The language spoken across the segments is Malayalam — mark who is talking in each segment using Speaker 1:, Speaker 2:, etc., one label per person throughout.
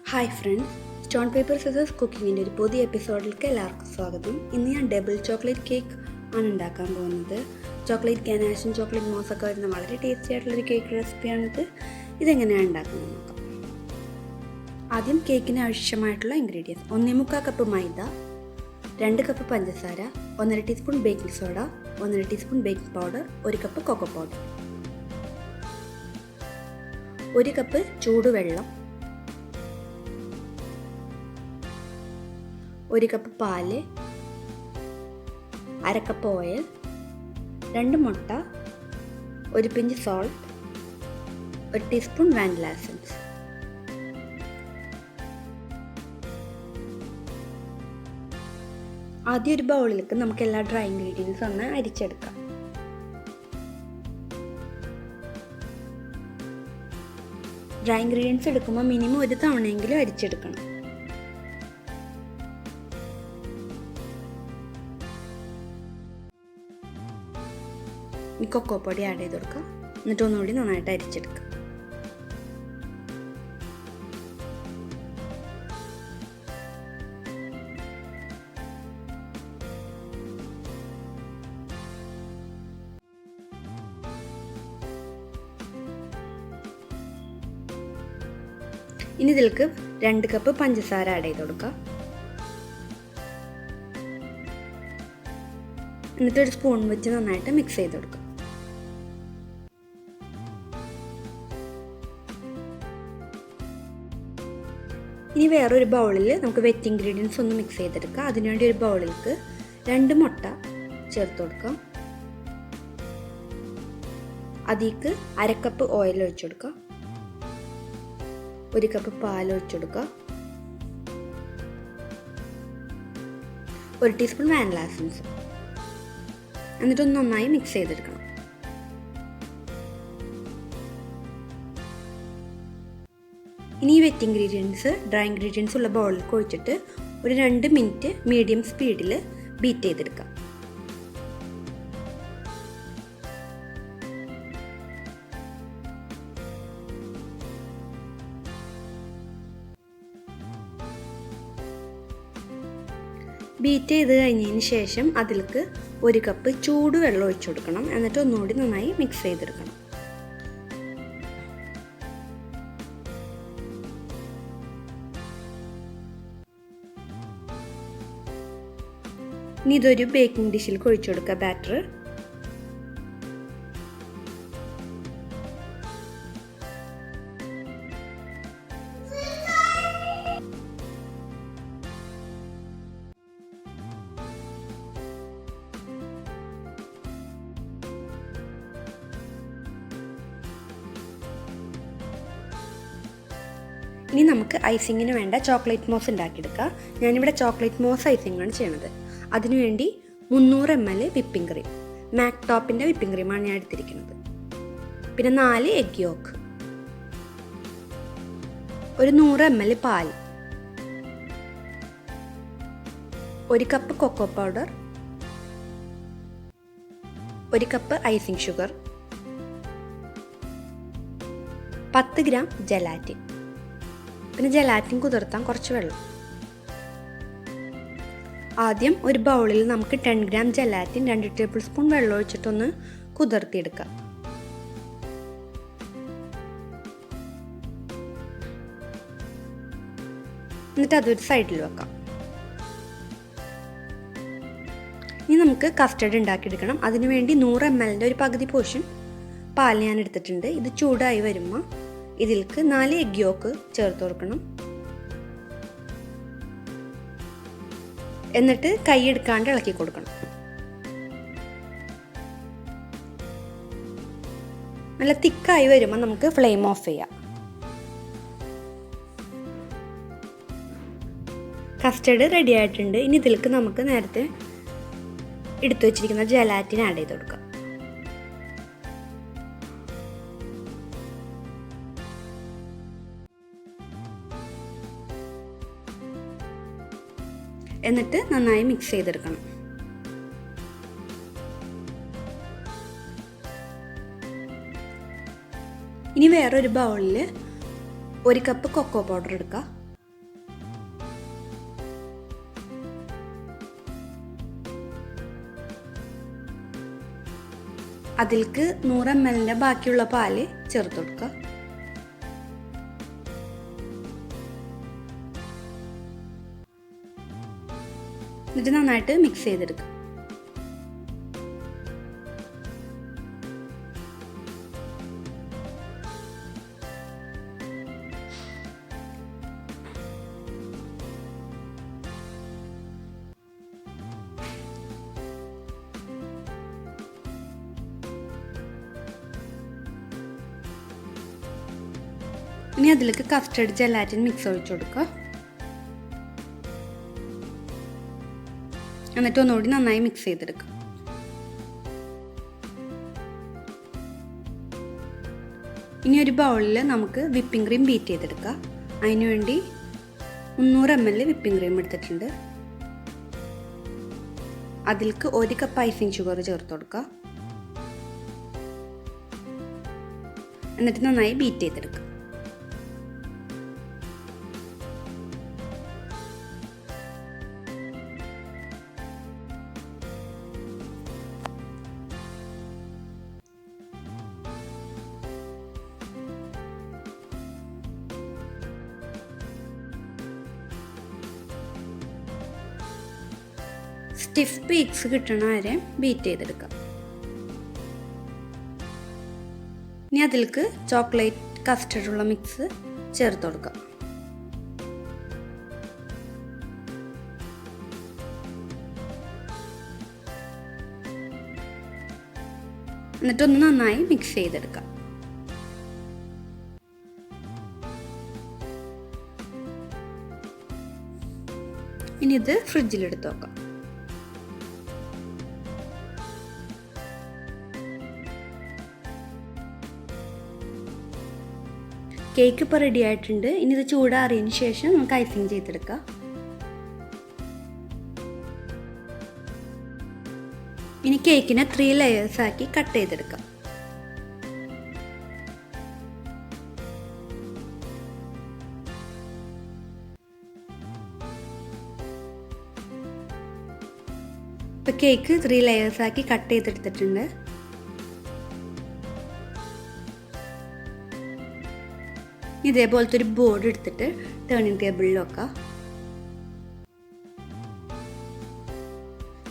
Speaker 1: Hi friends, stone paper scissors കുക്കിങ്ങിൻ്റെ ഒരു പുതിയ എപ്പിസോഡിലേക്ക് എല്ലാവർക്കും സ്വാഗതം. ഇന്ന് ഞാൻ ഡബിൾ ചോക്ലേറ്റ് കേക്ക് ആണ് ഉണ്ടാക്കാൻ പോകുന്നത്. ചോക്ലേറ്റ് ഗനാഷും ചോക്ലേറ്റ് മോസൊക്കെ വരുന്ന വളരെ ടേസ്റ്റി ആയിട്ടുള്ളൊരു കേക്ക് റെസിപ്പിയാണിത്. ഇതെങ്ങനെയാണ് ഉണ്ടാക്കുന്നത് നോക്കാം. ആദ്യം കേക്കിന് ആവശ്യമായിട്ടുള്ള ഇൻഗ്രീഡിയൻസ്: 1.25 കപ്പ് മൈദ, 2 കപ്പ് പഞ്ചസാര, 1.5 teaspoon baking soda, 1.5 teaspoon baking powder, 1 cup cocoa powder, 1 cup ചൂടുവെള്ളം, 1 കപ്പ് പാല്, 1/2 കപ്പ് ഓയിൽ, 2 മുട്ട, 1 pinch salt, 1 teaspoon vanilla essence. ആദ്യം ഒരു ബൗളിലേക്ക് നമുക്ക് എല്ലാ ഡ്രൈ ഇൻഗ്രീഡിയൻസും ഒന്ന് അരിച്ചെടുക്കാം. ഡ്രൈ ഇൻഗ്രീഡിയൻസ് എടുക്കുമ്പോൾ മിനിമം ഒരു തവണയെങ്കിലും അരിച്ചെടുക്കണം. ഈ കൊക്കോ പൊടി ആഡ് ചെയ്ത് കൊടുക്കുക. എന്നിട്ട് ഒന്നുകൂടി നന്നായിട്ട് അരിച്ചെടുക്കുക. ഇനി ഇതിലേക്ക് 2 കപ്പ് പഞ്ചസാര ആഡ് ചെയ്ത് കൊടുക്കുക. എന്നിട്ട് ഒരു സ്പൂൺ വെച്ച് നന്നായിട്ട് മിക്സ് ചെയ്ത് കൊടുക്കുക. ഇനി വേറൊരു ബൗളിൽ നമുക്ക് വെറ്റ് ഇൻഗ്രീഡിയൻസ് ഒന്ന് മിക്സ് ചെയ്തെടുക്കുക. അതിനുവേണ്ടി ഒരു ബൗളിലേക്ക് 2 മുട്ട ചേർത്ത് കൊടുക്കാം. അതിലേക്ക് 1/2 കപ്പ് ഓയിൽ ഒഴിച്ചു കൊടുക്കുക, 1 കപ്പ് പാൽ ഒഴിച്ചു കൊടുക്കുക, 1 ടീസ്പൂൺ വാനില എസൻസ്. എന്നിട്ടൊന്ന് നന്നായി മിക്സ് ചെയ്തെടുക്കണം. ഇനി ഈ വെറ്റ് ഇൻഗ്രീഡിയൻസ് ഡ്രൈ ഇൻഗ്രീഡിയൻസ് ഉള്ള ബൗളിലേക്ക് ഒഴിച്ചിട്ട് ഒരു 2 മിനിറ്റ് മീഡിയം സ്പീഡിൽ ബീറ്റ് ചെയ്തെടുക്കാം. ബീറ്റ് ചെയ്ത് കഴിഞ്ഞതിന് ശേഷം അതിലേക്ക് 1 കപ്പ് ചൂടുവെള്ളം ഒഴിച്ചു കൊടുക്കണം. എന്നിട്ട് ഒന്നുകൂടി നന്നായി മിക്സ് ചെയ്തെടുക്കണം. ഇനി ഇതൊരു ബേക്കിംഗ് ഡിഷിലേക്ക് ഒഴിച്ചു കൊടുക്കുക ബാറ്റർ. ഇനി നമുക്ക് ഐസിങ്ങിന് വേണ്ട ചോക്ലേറ്റ് മോസ് ഉണ്ടാക്കിയെടുക്കാം. ഞാനിവിടെ ചോക്ലേറ്റ് മോസ് ഐസിങ്ങാണ് ചെയ്യണത്. അതിനുവേണ്ടി 300 ml വിപ്പിംഗ് ക്രീം, മാക് ടോപ്പിൻ്റെ വിപ്പിംഗ് ക്രീമാണ് ഞാൻ എടുത്തിരിക്കുന്നത്. പിന്നെ 4 എഗ് യോക്ക്, ഒരു 100 ml പാൽ, 1 cup cocoa powder, 1 cup icing sugar, 10 gram gelatin, പിന്നെ ജലാറ്റിൻ കുതിർത്താൻ കുറച്ച് വെള്ളം. ആദ്യം ഒരു ബൗളിൽ നമുക്ക് 10 ഗ്രാം ജലാറ്റിൻ 2 ടേബിൾ സ്പൂൺ വെള്ളം ഒഴിച്ചിട്ടൊന്ന് കുതിർത്തിയെടുക്കാം. എന്നിട്ട് അതൊരു സൈഡിൽ വെക്കാം. ഇനി നമുക്ക് കസ്റ്റർഡ് ഉണ്ടാക്കിയെടുക്കണം. അതിനുവേണ്ടി 100 ml ഒരു പകുതി പോർഷൻ പാൽ ഞാൻ എടുത്തിട്ടുണ്ട്. ഇത് ചൂടായി വരുമ്പോൾ ഇതിലേക്ക് 4 എഗ് യോക്ക് ചേർത്ത് കൊടുക്കണം. എന്നിട്ട് കൈ എടുക്കാണ്ട് ഇളക്കി കൊടുക്കണം. നല്ല തിക്കായി വരുമ്പോൾ നമുക്ക് ഫ്ലെയിം ഓഫ് ചെയ്യാം. കസ്റ്റർഡ് റെഡി ആയിട്ടുണ്ട്. ഇനി ഇതിലേക്ക് നമുക്ക് നേരത്തെ എടുത്തു വെച്ചിരിക്കുന്ന ജലാറ്റിൻ ആഡ് ചെയ്ത് കൊടുക്കാം. എന്നിട്ട് നന്നായി മിക്സ് ചെയ്തെടുക്കണം. ഇനി വേറൊരു ബൗളിൽ 1 കപ്പ് കൊക്കോ പൗഡർ എടുക്കുക. അതിലേക്ക് 100 ml ബാക്കിയുള്ള പാല് ചേർത്ത് കൊടുക്കുക. എന്നിട്ട് നന്നായിട്ട് മിക്സ് ചെയ്തെടുക്കുക. ഇനി അതിലേക്ക് കസ്റ്റർഡ് ജെലാറ്റിൻ മിക്സ് ഒഴിച്ചു കൊടുക്കുക. എന്നിട്ട് ഒന്നുകൂടി നന്നായി മിക്സ് ചെയ്തെടുക്കുക. ഇനി ഒരു ബൗളിൽ നമുക്ക് വിപ്പിംഗ് ക്രീം ബീറ്റ് ചെയ്തെടുക്കാം. അതിനുവേണ്ടി 300 ml വിപ്പിംഗ് ക്രീം എടുത്തിട്ടുണ്ട്. അതിലേക്ക് 1 കപ്പ് ഐസിങ് ഷുഗർ ചേർത്ത് കൊടുക്കുക. എന്നിട്ട് നന്നായി ബീറ്റ് ചെയ്തെടുക്കുക. സ്റ്റിഫ് പീക്സ് കിട്ടണ വരെ ബീറ്റ് ചെയ്തെടുക്കാം. ഇനി അതിലേക്ക് ചോക്ലേറ്റ് കസ്റ്റർഡ് ഉള്ള മിക്സ് ചേർത്ത് കൊടുക്കാം. എന്നിട്ടൊന്ന് നന്നായി മിക്സ് ചെയ്തെടുക്കാം. ഇനി ഇത് ഫ്രിഡ്ജിലെടുത്ത് വെക്കാം. കേക്ക് ഇപ്പോൾ റെഡി ആയിട്ടുണ്ട്. ഇനി ഇത് ചൂടാറിയതിന് ശേഷം നമുക്ക് ഐസിങ് ചെയ്തെടുക്കാം. ഇനി കേക്കിനെ 3 ലെയേഴ്സ് ആക്കി കട്ട് ചെയ്തെടുക്കാം. ഇപ്പോൾ കേക്ക് 3 ലെയേഴ്സ് ആക്കി കട്ട് ചെയ്തെടുത്തിട്ടുണ്ട്. ഇതേപോലത്തെ ഒരു ബോർഡ് എടുത്തിട്ട് ടേണിംഗ് ടേബിളിൽ വെക്കാം.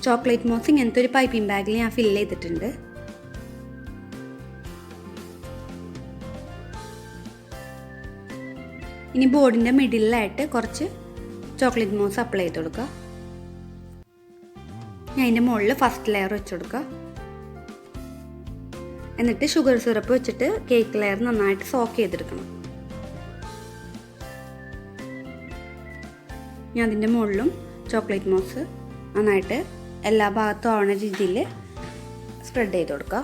Speaker 1: ചോക്ലേറ്റ് മോസ് ഇങ്ങനത്തെ ഒരു പൈപ്പിംഗ് ബാഗിൽ ഞാൻ ഫില്ല് ചെയ്തിട്ടുണ്ട്. ഇനി ബോർഡിൻ്റെ മിഡിലായിട്ട് കുറച്ച് ചോക്ലേറ്റ് മോസ് അപ്ലൈ ചെയ്ത് കൊടുക്കുക. ഞാൻ അതിൻ്റെ മുകളിൽ ഫസ്റ്റ് ലെയർ വെച്ച് കൊടുക്കുക. എന്നിട്ട് ഷുഗർ സിറപ്പ് വെച്ചിട്ട് കേക്ക് ലെയർ നന്നായിട്ട് സോക്ക് ചെയ്തെടുക്കണം. ഞാൻ അതിൻ്റെ മുകളിലും ചോക്ലേറ്റ് മോസ് നന്നായിട്ട് എല്ലാ ഭാഗത്തും ആവുന്ന രീതിയിൽ സ്പ്രെഡ് ചെയ്ത് കൊടുക്കുക.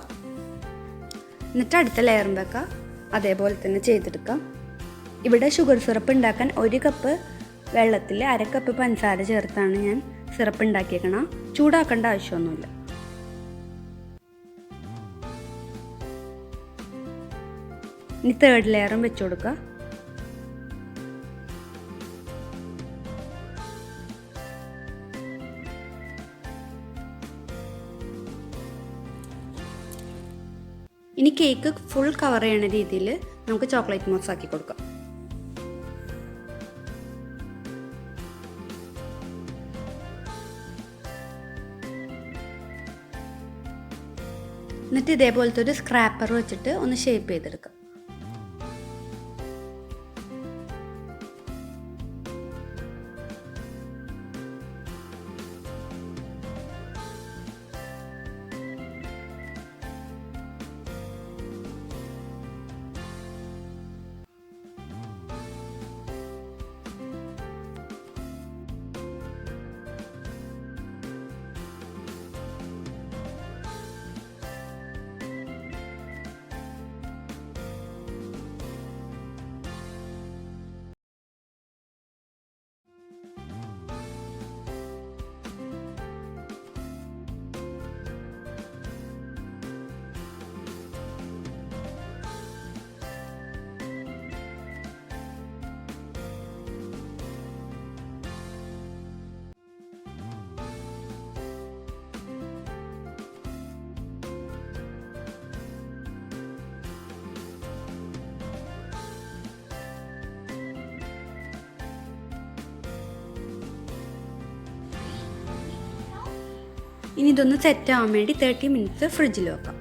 Speaker 1: എന്നിട്ട് അടുത്ത ലെയറും വെക്കുക. അതേപോലെ തന്നെ ചെയ്തെടുക്കാം. ഇവിടെ ഷുഗർ സിറപ്പ് ഉണ്ടാക്കാൻ 1 കപ്പ് വെള്ളത്തിൽ 1/2 കപ്പ് പഞ്ചസാര ചേർത്താണ് ഞാൻ സിറപ്പ് ഉണ്ടാക്കിയേക്കണം. ചൂടാക്കേണ്ട ആവശ്യമൊന്നുമില്ല. ഇനി 3rd ലെയറും വെച്ച് കൊടുക്കുക. ഇനി കേക്ക് ഫുൾ കവർ ചെയ്യുന്ന രീതിയിൽ നമുക്ക് ചോക്ലേറ്റ് മോസ് ആക്കി കൊടുക്കാം. എന്നിട്ട് ഇതേപോലത്തെ ഒരു സ്ക്രാപ്പർ വെച്ചിട്ട് ഒന്ന് ഷേപ്പ് ചെയ്തെടുക്കാം. ഇനി ഇതൊന്ന് സെറ്റ് ആവാൻ വേണ്ടി 30 മിനിറ്റ്സ് ഫ്രിഡ്ജിൽ വെക്കാം.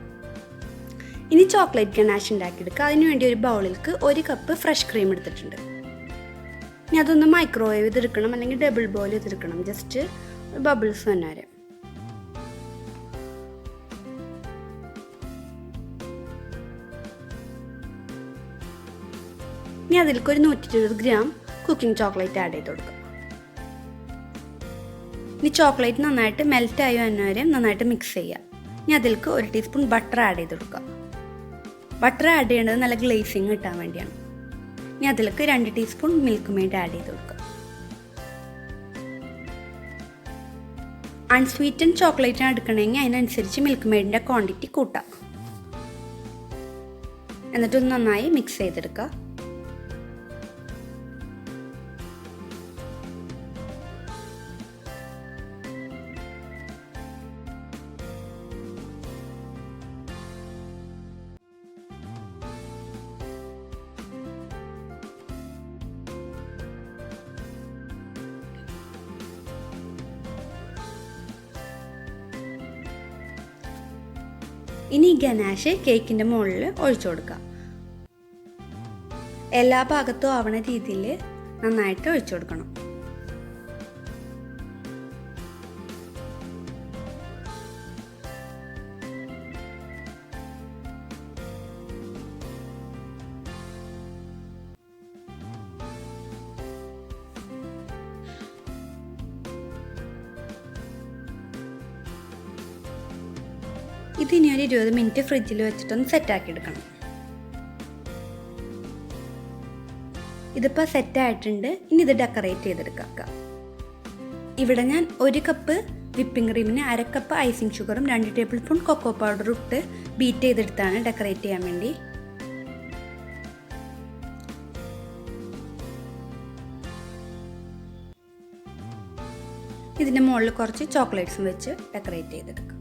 Speaker 1: ഇനി ചോക്ലേറ്റ് ഗനാഷ് ഉണ്ടാക്കിയെടുക്കുക. അതിനുവേണ്ടി ഒരു ബൗളിലേക്ക് 1 കപ്പ് ഫ്രഷ് ക്രീം എടുത്തിട്ടുണ്ട്. ഇനി അതൊന്ന് മൈക്രോവേവ് ചെയ്തെടുക്കണം, അല്ലെങ്കിൽ ഡബിൾ ബോയിൽ ചെയ്തെടുക്കണം, ജസ്റ്റ് ബബിൾസ് തന്നെ വരെ. ഇനി അതിലേക്ക് ഒരു 120 ഗ്രാം കുക്കിംഗ് ചോക്ലേറ്റ് ആഡ് ചെയ്ത് കൊടുക്കുക. ഇനി ചോക്ലേറ്റ് നന്നായിട്ട് മെൽറ്റ് ആയി വരെ നന്നായിട്ട് മിക്സ് ചെയ്യുക. ഇനി അതിലേക്ക് 1 ടീസ്പൂൺ ബട്ടർ ആഡ് ചെയ്ത് കൊടുക്കുക. ബട്ടർ ആഡ് ചെയ്യേണ്ടത് നല്ല ഗ്ലേസിങ് കിട്ടാൻ വേണ്ടിയാണ്. ഇനി അതിലേക്ക് 2 ടീസ്പൂൺ മിൽക്ക് മെയ്ഡ് ആഡ് ചെയ്ത് കൊടുക്കുക. അൺസ്വീറ്റൻ ചോക്ലേറ്റിന് എടുക്കണമെങ്കിൽ അതിനനുസരിച്ച് മിൽക്ക് മെയ്ഡിൻ്റെ ക്വാണ്ടിറ്റി കൂട്ടാം. എന്നിട്ടൊന്ന് നന്നായി മിക്സ് ചെയ്തെടുക്കുക. ഇനി ഗനാഷ് കേക്കിൻ്റെ മുകളിൽ ഒഴിച്ചു കൊടുക്കുക. എല്ലാ ഭാഗത്തും ആവണ രീതിയിൽ നന്നായിട്ട് ഒഴിച്ചു കൊടുക്കണം. ഇതിനി ഒരു 20 മിനിറ്റ് ഫ്രിഡ്ജിൽ വെച്ചിട്ടൊന്ന് സെറ്റാക്കി എടുക്കണം. ഇതിപ്പോൾ സെറ്റായിട്ടുണ്ട്. ഇനി ഇത് ഡെക്കറേറ്റ് ചെയ്തെടുക്കുക. ഇവിടെ ഞാൻ 1 കപ്പ് വിപ്പിംഗ് ക്രീമിന് 1/2 കപ്പ് ഐസിങ് ഷുഗറും 2 ടേബിൾ സ്പൂൺ കൊക്കോ പൗഡറും ഇട്ട് ബീറ്റ് ചെയ്തെടുത്താണ് ഡെക്കറേറ്റ് ചെയ്യാൻ വേണ്ടി. ഇതിൻ്റെ മുകളിൽ കുറച്ച് ചോക്ലേറ്റ്സും വെച്ച് ഡെക്കറേറ്റ് ചെയ്തെടുക്കുക.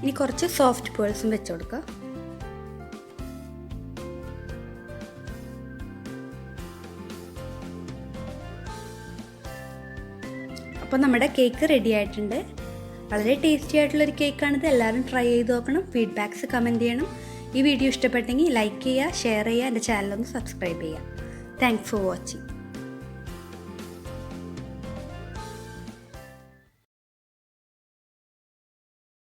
Speaker 1: ഇനി കുറച്ച് സോഫ്റ്റ് പേൾസും വെച്ച് കൊടുക്കുക. അപ്പോൾ നമ്മുടെ കേക്ക് റെഡി ആയിട്ടുണ്ട്. വളരെ ടേസ്റ്റി ആയിട്ടുള്ളൊരു കേക്കാണിത്. എല്ലാവരും ട്രൈ ചെയ്ത് നോക്കണം. ഫീഡ്ബാക്ക്സ് കമൻറ്റ് ചെയ്യണം. ഈ വീഡിയോ ഇഷ്ടപ്പെട്ടെങ്കിൽ ലൈക്ക് ചെയ്യുക, ഷെയർ ചെയ്യുക, എൻ്റെ ചാനലൊന്ന് സബ്സ്ക്രൈബ് ചെയ്യുക. Thanks for watching.